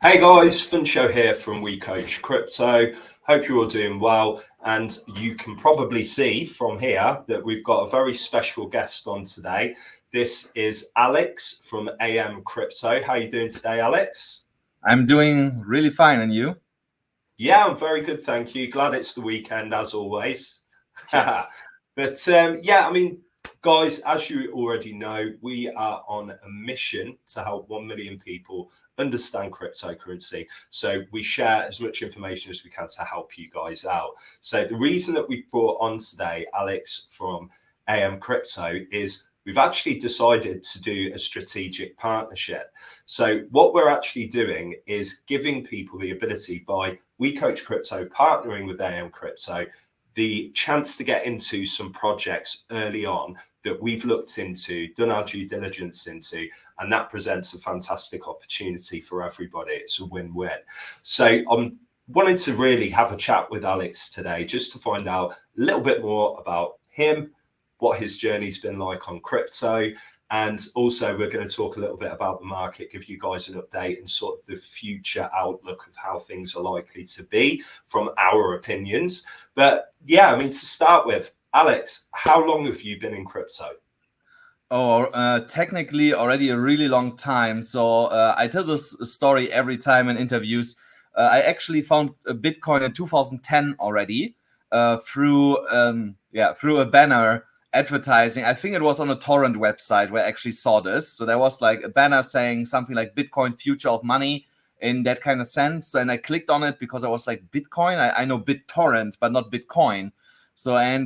Hey guys, Funsho here from AMCrypto. Hope you're all doing well. And you can probably see from here that we've got a very special guest on today. This is Alex from AMCrypto. How are you doing today, Alex? I'm doing really fine, and you? Yeah, I'm very good, thank you. Glad it's the weekend as always. Yes. Guys, as you already know, we are on a mission to help 1 million people understand cryptocurrency. So we share as much information as we can to help you guys out. So the reason that we brought on today Alex from AMCrypto is we've actually decided to do a strategic partnership. So what we're actually doing is giving people the ability by We Coach Crypto partnering with AMCrypto the chance to get into some projects early on that we've looked into, done our due diligence into, and that presents a fantastic opportunity for everybody. It's a win-win. So I'm wanting to really have a chat with Alex today just to find out a little bit more about him, what his journey's been like on crypto, and also we're going to talk a little bit about the market, give you guys an update and sort of the future outlook of how things are likely to be from our opinions. But yeah, to start with, Alex, how long have you been in crypto? Technically already a really long time. So I tell this story every time in interviews. I actually found Bitcoin in 2010 already through a banner advertising. I think it was on a torrent website where I actually saw this. So there was like a banner saying something like Bitcoin, future of money, in that kind of sense. And I clicked on it because I was like, Bitcoin? I know BitTorrent, but not Bitcoin. Then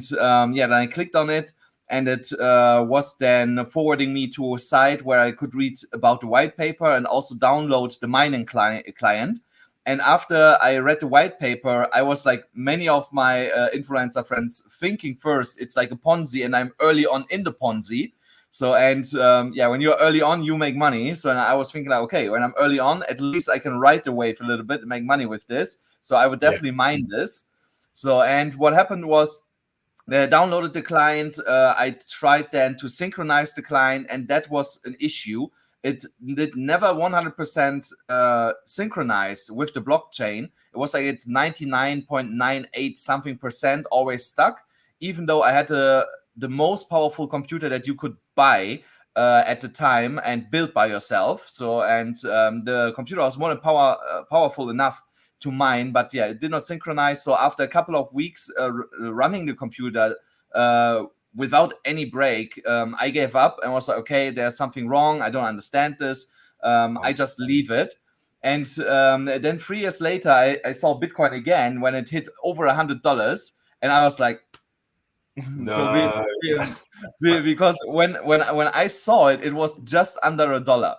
I clicked on it. And it was then forwarding me to a site where I could read about the white paper and also download the mining client. And after I read the white paper, I was like many of my influencer friends thinking first it's like a Ponzi, and I'm early on in the Ponzi. When you're early on, you make money. So I was thinking like, okay, when I'm early on, at least I can ride the wave a little bit and make money with this. So I would definitely mine this. And what happened was, they downloaded the client. I tried then to synchronize the client, and that was an issue. It did never 100% synchronize with the blockchain. It was like it's 99.98 something percent always stuck, even though I had the most powerful computer that you could buy at the time and build by yourself. The computer was more than powerful enough to mine, but yeah, it did not synchronize. So after a couple of weeks running the computer without any break, I gave up and was like, okay, there's something wrong. I don't understand this. I just leave it. And then 3 years later, I saw Bitcoin again when it hit over $100, and I was like, No. because when I saw it, it was just under $1.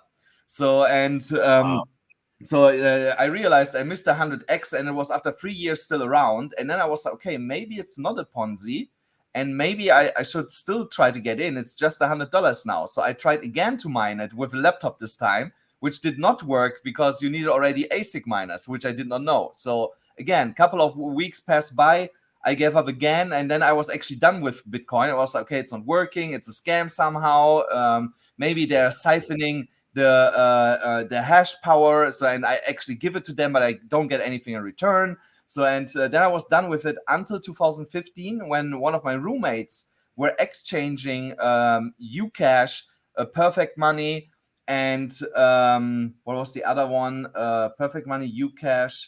I realized I missed 100x, and it was after 3 years still around. And then I was like, okay, maybe it's not a Ponzi, and maybe I should still try to get in. It's just $100 now. So I tried again to mine it with a laptop this time, which did not work because you needed already ASIC miners, which I did not know. So again, a couple of weeks passed by. I gave up again, and then I was actually done with Bitcoin. I was like, okay, it's not working. It's a scam somehow. Maybe they're siphoning the hash power. And I actually give it to them, but I don't get anything in return. Then I was done with it until 2015, when one of my roommates were exchanging Ucash, Perfect Money, and what was the other one? Perfect Money, Ucash,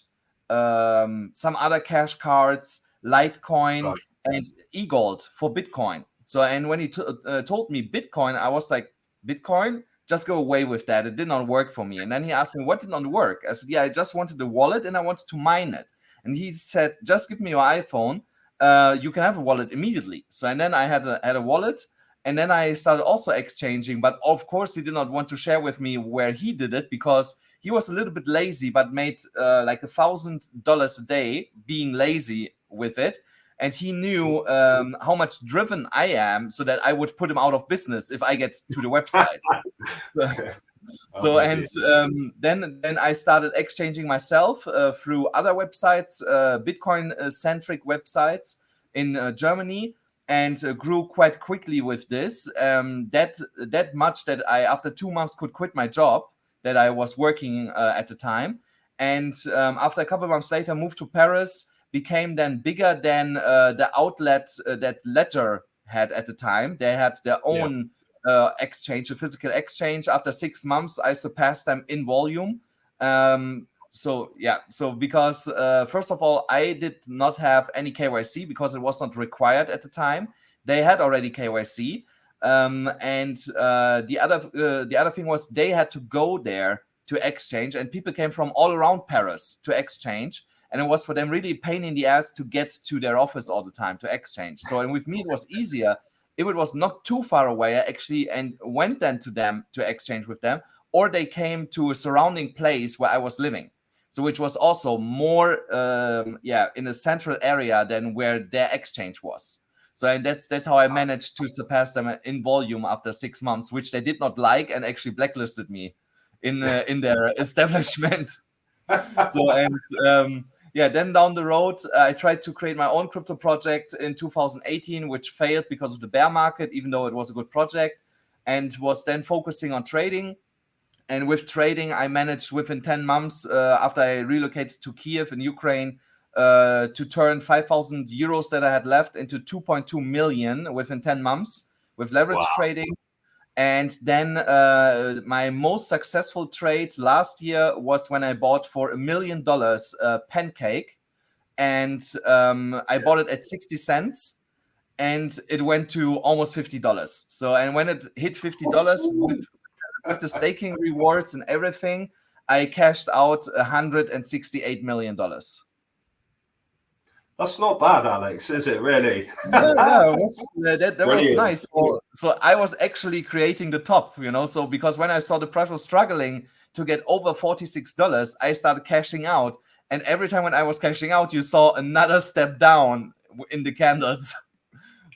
some other cash cards, Litecoin, and eGold for Bitcoin. And when he told me Bitcoin, I was like, Bitcoin? Just go away with that. It did not work for me. And then he asked me, what did not work? I said, yeah, I just wanted the wallet and I wanted to mine it. And he said, just give me your iPhone. You can have a wallet immediately. And then I had a wallet, and then I started also exchanging. But of course, he did not want to share with me where he did it, because he was a little bit lazy, but made like $1,000 a day being lazy with it. And he knew how much driven I am, so that I would put him out of business if I get to the website. Then I started exchanging myself through other websites, Bitcoin-centric websites in Germany, and grew quite quickly with this. That much that I, after 2 months, could quit my job that I was working at the time. And after a couple of months later, moved to Paris, became then bigger than the outlet that Ledger had at the time. They had their own exchange, a physical exchange. After 6 months, I surpassed them in volume. So because first of all, I did not have any KYC because it was not required at the time. They had already KYC. And the other thing was they had to go there to exchange, and people came from all around Paris to exchange, and it was for them really a pain in the ass to get to their office all the time to exchange. So, and with me it was easier if it was not too far away. I actually and went then to them to exchange with them, or they came to a surrounding place where I was living, so which was also more in a central area than where their exchange was. So, and that's how I managed to surpass them in volume after 6 months, which they did not like and actually blacklisted me in their establishment. So, and then down the road, I tried to create my own crypto project in 2018, which failed because of the bear market, even though it was a good project, and was then focusing on trading. And with trading, I managed within 10 months, after I relocated to Kiev in Ukraine, to turn 5,000 euros that I had left into 2.2 million within 10 months with leverage trading. And then my most successful trade last year was when I bought for $1 million pancake, and I bought it at 60 cents, and it went to almost $50. So, and when it hit $50 with the staking rewards and everything, I cashed out $168 million. That's not bad, Alex, is it really? That was nice. So I was actually creating the top, so because when I saw the price was struggling to get over $46, I started cashing out. And every time when I was cashing out, you saw another step down in the candles.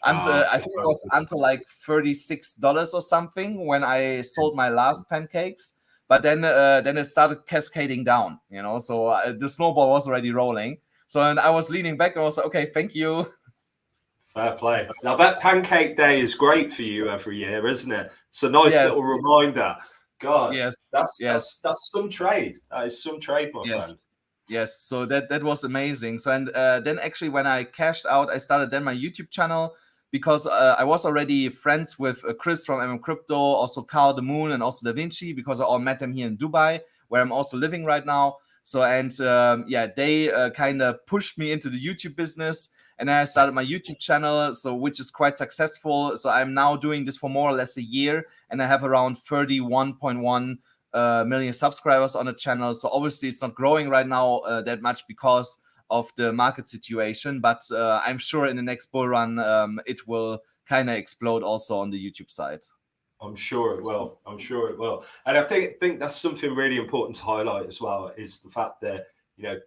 I think it was until like $36 or something when I sold my last pancakes. But then it started cascading down, so the snowball was already rolling. So, and I was leaning back and I was like, okay, thank you. Fair play. Now, that Pancake Day is great for you every year, isn't it? It's a nice little reminder. God, that's some trade. That is some trade, my friend. Yes, so that was amazing. So, and then actually when I cashed out, I started then my YouTube channel because I was already friends with Chris from AMCrypto, also Carl the Moon, and also Da Vinci, because I all met them here in Dubai, where I'm also living right now. So, and they kind of pushed me into the YouTube business, and then I started my YouTube channel, so which is quite successful. So I'm now doing this for more or less a year, and I have around 31.1 million subscribers on the channel. So obviously it's not growing right now that much because of the market situation, but I'm sure in the next bull run it will kind of explode also on the YouTube side. I'm sure it will. I'm sure it will. And I think that's something really important to highlight as well, is the fact that,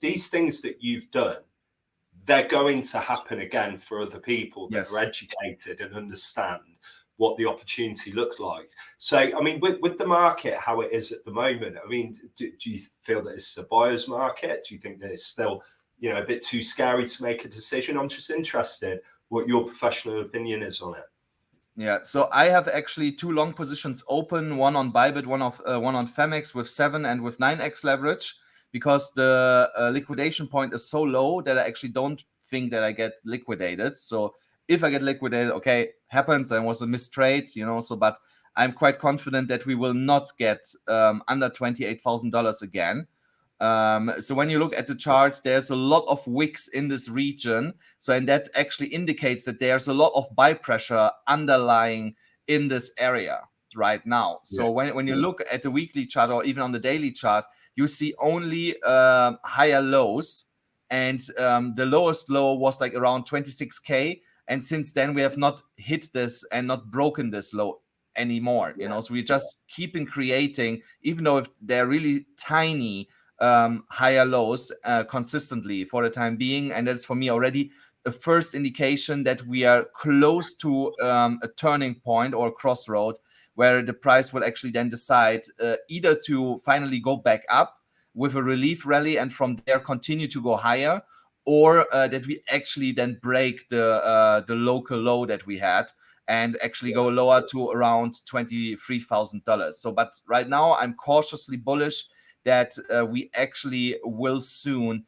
these things that you've done, they're going to happen again for other people that are educated and understand what the opportunity looks like. So, I mean, with the market, how it is at the moment, I mean, do you feel that it's a buyer's market? Do you think that it's still, a bit too scary to make a decision? I'm just interested what your professional opinion is on it. Yeah, so I have actually 2 long positions open, one on Bybit, one on Femex with 7 and with 9x leverage, because the liquidation point is so low that I actually don't think that I get liquidated. So if I get liquidated, okay, happens, and was a mistrade, so, but I'm quite confident that we will not get under $28,000 again. So when you look at the chart, there's a lot of wicks in this region. So, and that actually indicates that there's a lot of buy pressure underlying in this area right now. So when you look at the weekly chart or even on the daily chart, you see only higher lows. And the lowest low was like around 26K. And since then, we have not hit this and not broken this low anymore. So we're just keeping creating, even though if they're really tiny, higher lows consistently for the time being. And that's for me already a first indication that we are close to a turning point or a crossroad where the price will actually then decide either to finally go back up with a relief rally and from there continue to go higher, or that we actually then break the local low that we had and actually go lower to around $23,000. So, but right now I'm cautiously bullish that we actually will soon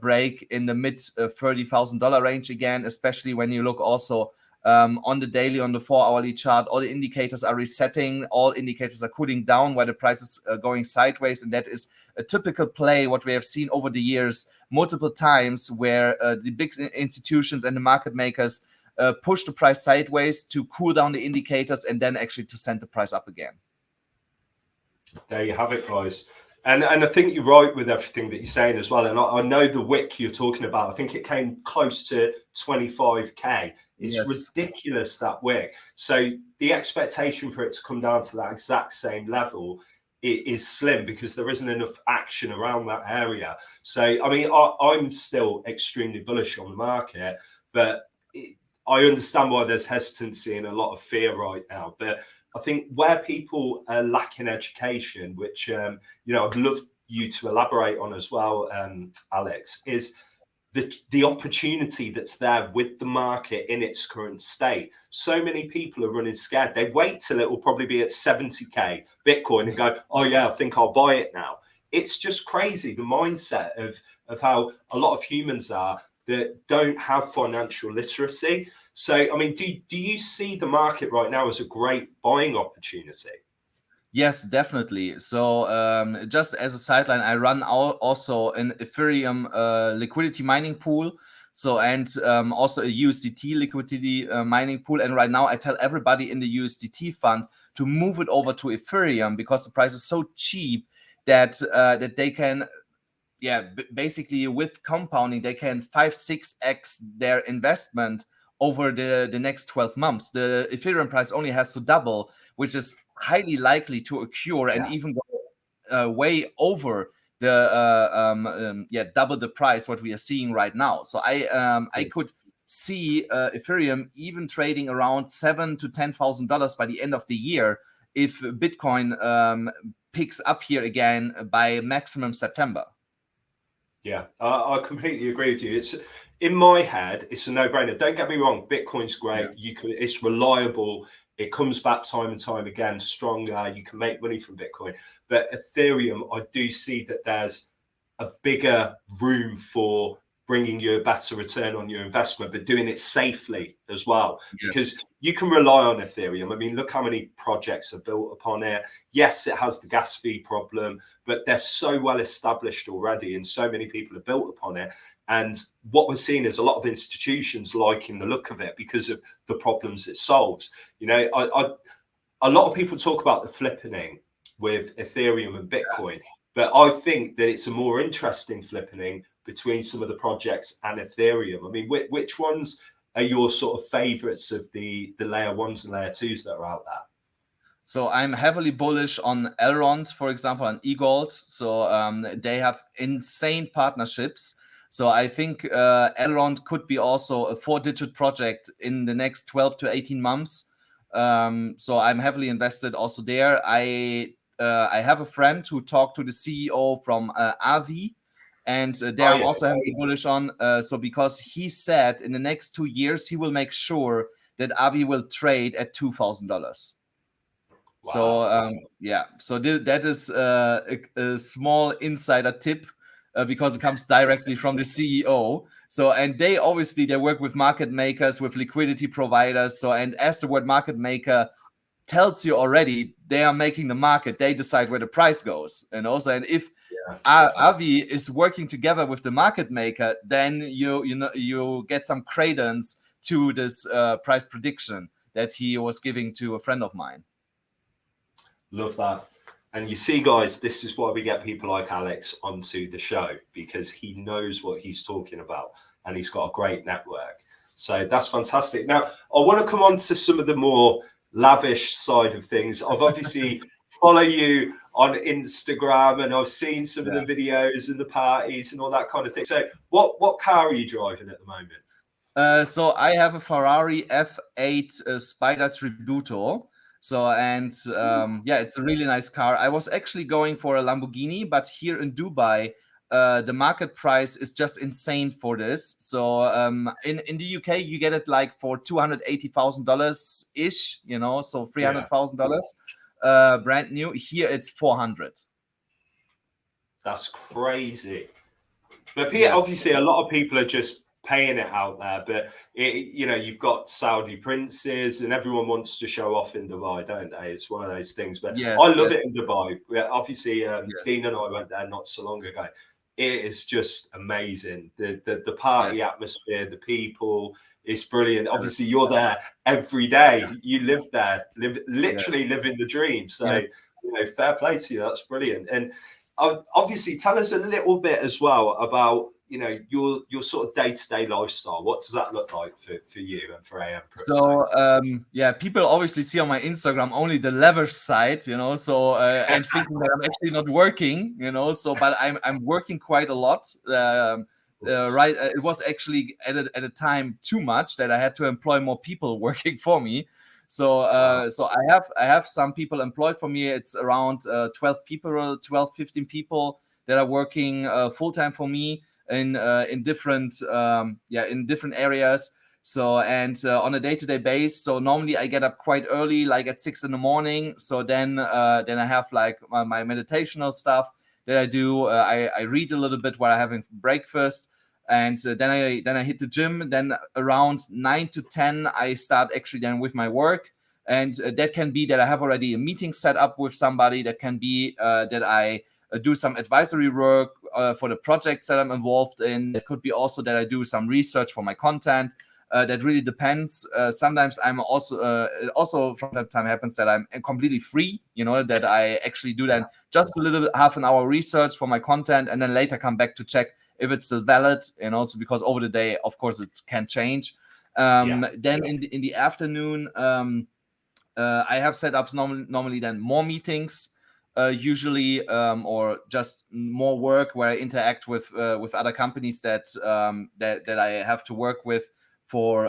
break in the mid $30,000 range again, especially when you look also on the daily, on the 4-hourly chart. All the indicators are resetting, all indicators are cooling down where the price is going sideways, and that is a typical play what we have seen over the years multiple times, where the big institutions and the market makers push the price sideways to cool down the indicators and then actually to send the price up again. There you have it, guys. And I think you're right with everything that you're saying as well. And I know the wick you're talking about, I think it came close to 25K. It's ridiculous, that wick. So the expectation for it to come down to that exact same level is slim, because there isn't enough action around that area. So, I mean, I'm still extremely bullish on the market, but I understand why there's hesitancy and a lot of fear right now. But I think where people are lacking education, which I'd love you to elaborate on as well, Alex, is the opportunity that's there with the market in its current state. So many people are running scared. They wait till it will probably be at 70K Bitcoin and go, oh yeah, I think I'll buy it now. It's just crazy, the mindset of how a lot of humans are that don't have financial literacy. So, I mean, do you see the market right now as a great buying opportunity? Yes, definitely. So just as a sideline, I run also an Ethereum liquidity mining pool. So, and also a USDT liquidity mining pool. And right now I tell everybody in the USDT fund to move it over to Ethereum, because the price is so cheap that that they can, basically with compounding, they can 5-6x their investment over the next 12 months. The Ethereum price only has to double, which is highly likely to occur, and even go way over the double the price what we are seeing right now. So I could see Ethereum even trading around $7,000 to $10,000 by the end of the year if Bitcoin picks up here again by maximum September. Yeah, I completely agree with you. It's in my head, it's a no-brainer. Don't get me wrong, Bitcoin's great. It's reliable. It comes back time and time again, stronger. You can make money from Bitcoin. But Ethereum, I do see that there's a bigger room for bringing you a better return on your investment, but doing it safely as well. Because you can rely on Ethereum. I mean, look how many projects are built upon it. Yes, it has the gas fee problem, but they're so well established already, and so many people have built upon it. And what we're seeing is a lot of institutions liking the look of it because of the problems it solves. You know, a lot of people talk about the flippening with Ethereum and Bitcoin, but I think that it's a more interesting flippening between some of the projects and Ethereum. I mean, which ones are your sort of favorites of the layer ones and layer twos that are out there? So I'm heavily bullish on Elrond, for example, and eGold. So they have insane partnerships. So I think Elrond could be also a 4-digit project in the next 12 to 18 months. So I'm heavily invested also there. I have a friend who talked to the CEO from Avi, and there I'm also heavily bullish on. So because he said in the next 2 years, he will make sure that Avi will trade at $2,000. Wow. So that is a small insider tip, because it comes directly from the CEO. So, and they work with market makers, with liquidity providers. So, and as the word market maker tells you already, they are making the market. They decide where the price goes. And also, and if Avi is working together with the market maker, then you get some credence to this price prediction that he was giving to a friend of mine. Love that. And you see, guys, this is why we get people like Alex onto the show, because he knows what he's talking about and he's got a great network. So that's fantastic. Now, I want to come on to some of the more lavish side of things. I've obviously follow you on Instagram, and I've seen some of the videos and the parties and all that kind of thing. So what car are you driving at the moment? So I have a Ferrari F8 Spider Tributo. So, and it's a really nice car. I was actually going for a Lamborghini, but here in Dubai, the market price is just insane for this. So in the UK, you get it like for $280,000 ish, so $300,000 brand new. Here it's 400. That's crazy. But Yes. obviously, a lot of people are just paying it out there. But you've got Saudi princes, and everyone wants to show off in Dubai, don't they? It's one of those things. But Yes, I love yes, it in Dubai. Obviously, yes, Dean and I went there not so long ago. It is just amazing. The yes, party atmosphere, the people. It's brilliant. yes, Obviously, you're there every day. You live there, yes, literally living the dream. So, yes. fair play to you. That's brilliant. And obviously, tell us a little bit as well about your sort of day-to-day lifestyle. What does that look like for you and for AMCrypto? So yeah, people obviously see on my Instagram only the lavish side, so and thinking that I'm actually not working, so but I'm working quite a lot. Right, it was actually at a time too much that I had to employ more people working for me. So so I have some people employed for me. It's around 12 people, 12, 15 people that are working full time for me in different in different areas. So and on a day-to-day base, so normally I get up quite early, like at 6 in the morning. So then I have like my meditational stuff that I do. I read a little bit while I'm having breakfast, and then I hit the gym. Then around 9 to 10, I start actually then with my work, and that can be that I have already a meeting set up with somebody. That can be that I do some advisory work for the projects that I'm involved in. It could be also that I do some research for my content. That really depends. Sometimes I'm also from time to time happens that I'm completely free, that I actually do then just a little half an hour research for my content, and then later come back to check if it's still valid, and also because over the day, of course, it can change. Then in the afternoon, I have setups normally then more meetings, usually, or just more work where I interact with other companies that that I have to work with for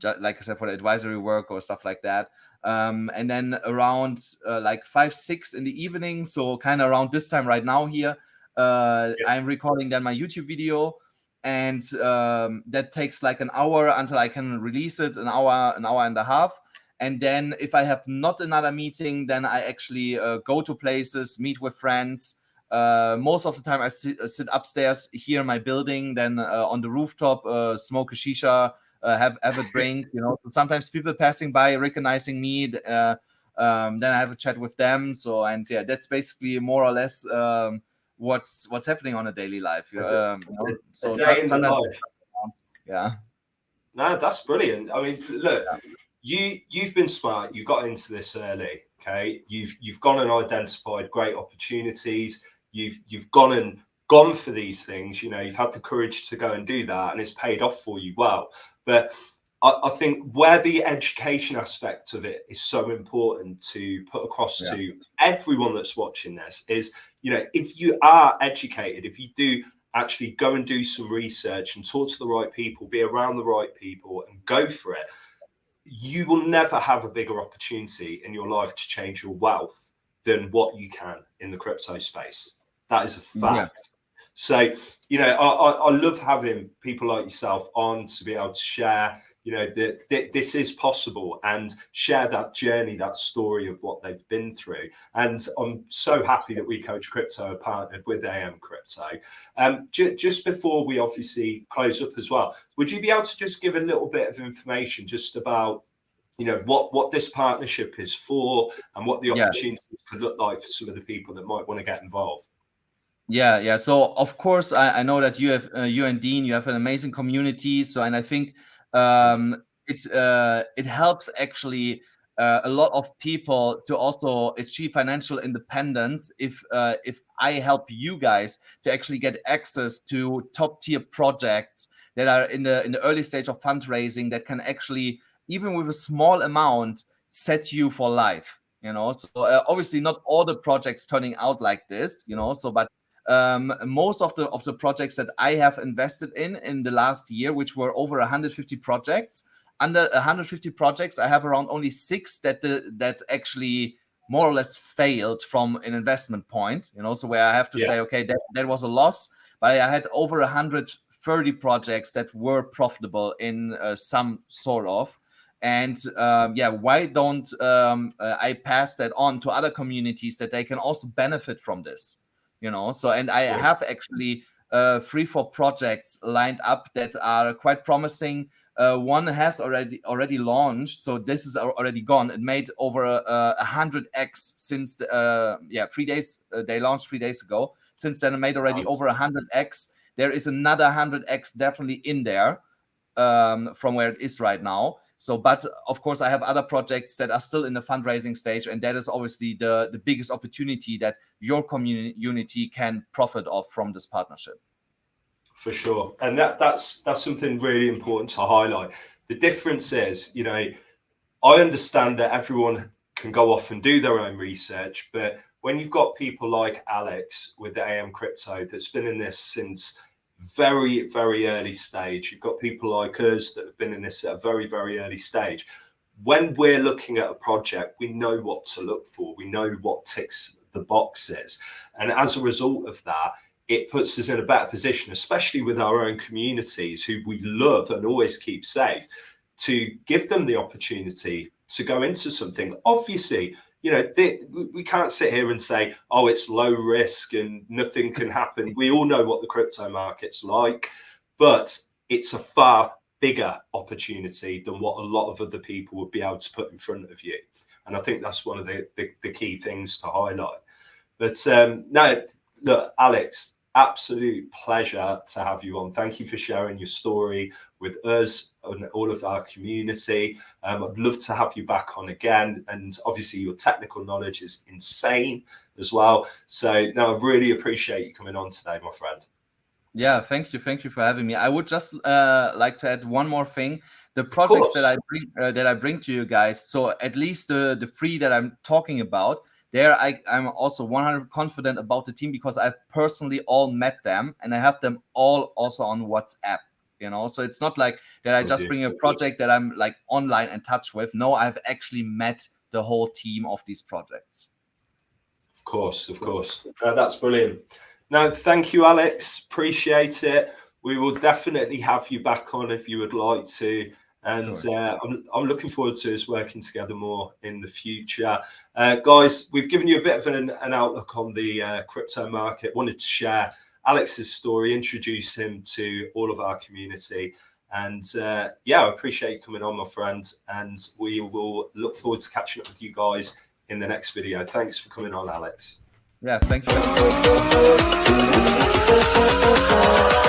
like I said, for the advisory work or stuff like that. And then around like 5, 6 in the evening, so kind of around this time right now here, I'm recording then my YouTube video, and that takes like an hour until I can release it, an hour and a half. And then if I have not another meeting, then I actually go to places, meet with friends. Most of the time I sit upstairs here in my building, then on the rooftop, smoke a shisha, have a drink. Sometimes people passing by recognizing me, then I have a chat with them. So, and yeah, that's basically more or less what's happening on a daily life. So a day in the life. Yeah. No, that's brilliant. I mean, look, you've been smart. You got into this early. Okay, you've gone and identified great opportunities. You've gone for these things. You've had the courage to go and do that, and it's paid off for you well. But I think where the education aspect of it is so important to put across to everyone that's watching this is, if you are educated, if you do actually go and do some research and talk to the right people, be around the right people and go for it, you will never have a bigger opportunity in your life to change your wealth than what you can in the crypto space. That is a fact. So, I love having people like yourself on to be able to share, that this is possible and share that journey, that story of what they've been through. And I'm so happy that We Coach Crypto are partnered with AMCrypto. Just before we obviously close up as well, would you be able to just give a little bit of information just about, what this partnership is for and what the opportunities could look like for some of the people that might want to get involved? Yeah. So of course, I know that you have you and Dean, you have an amazing community. So, and I think it helps actually a lot of people to also achieve financial independence if I help you guys to actually get access to top tier projects that are in the early stage of fundraising that can actually, even with a small amount, set you for life. So obviously not all the projects turning out like this. So but most of the projects that I have invested in the last year, which were over 150 projects, under 150 projects, I have around only 6 that actually more or less failed from an investment point. So where I have to say, okay, that was a loss, but I had over 130 projects that were profitable in some sort of. And why don't I pass that on to other communities that they can also benefit from this? you know. So, and I have actually 3-4 projects lined up that are quite promising. One has already launched, so this is already gone. It made over 100x since 3 days. They launched 3 days ago. Since then, it made already over 100x. There is another 100x definitely in there from where it is right now. So, but of course, I have other projects that are still in the fundraising stage, and that is obviously the biggest opportunity that your community can profit off from this partnership. For sure, and that's something really important to highlight. The difference is, you know, I understand that everyone can go off and do their own research, but when you've got people like Alex with the AMCrypto that's been in this since very, very early stage, you've got people like us that have been in this at a very, very early stage. When we're looking at a project, we know what to look for. We know what ticks the boxes. And as a result of that, it puts us in a better position, especially with our own communities who we love and always keep safe, to give them the opportunity to go into something. Obviously, you know, we can't sit here and say, oh, it's low risk and nothing can happen. We all know what the crypto market's like, but it's a far bigger opportunity than what a lot of other people would be able to put in front of you. And I think that's one of the key things to highlight. But no, look, Alex, absolute pleasure to have you on. Thank you for sharing your story with us and all of our community. I'd love to have you back on again. And obviously your technical knowledge is insane as well. So no, I really appreciate you coming on today, my friend. Yeah, thank you for having me. I would just like to add one more thing. The projects that I bring to you guys, so at least the 3 that I'm talking about, there I'm also 100% confident about the team because I've personally all met them and I have them all also on WhatsApp, you know. So it's not like that I just bring a project that I'm like online in touch with. No, I've actually met the whole team of these projects. Of course. That's brilliant. No, thank you, Alex. Appreciate it. We will definitely have you back on if you would like to. And sure. I'm looking forward to us working together more in the future. Guys, we've given you a bit of an outlook on the crypto market. Wanted to share Alex's story, introduce him to all of our community. And yeah, I appreciate you coming on, my friend. And we will look forward to catching up with you guys in the next video. Thanks for coming on, Alex. Yeah, thank you.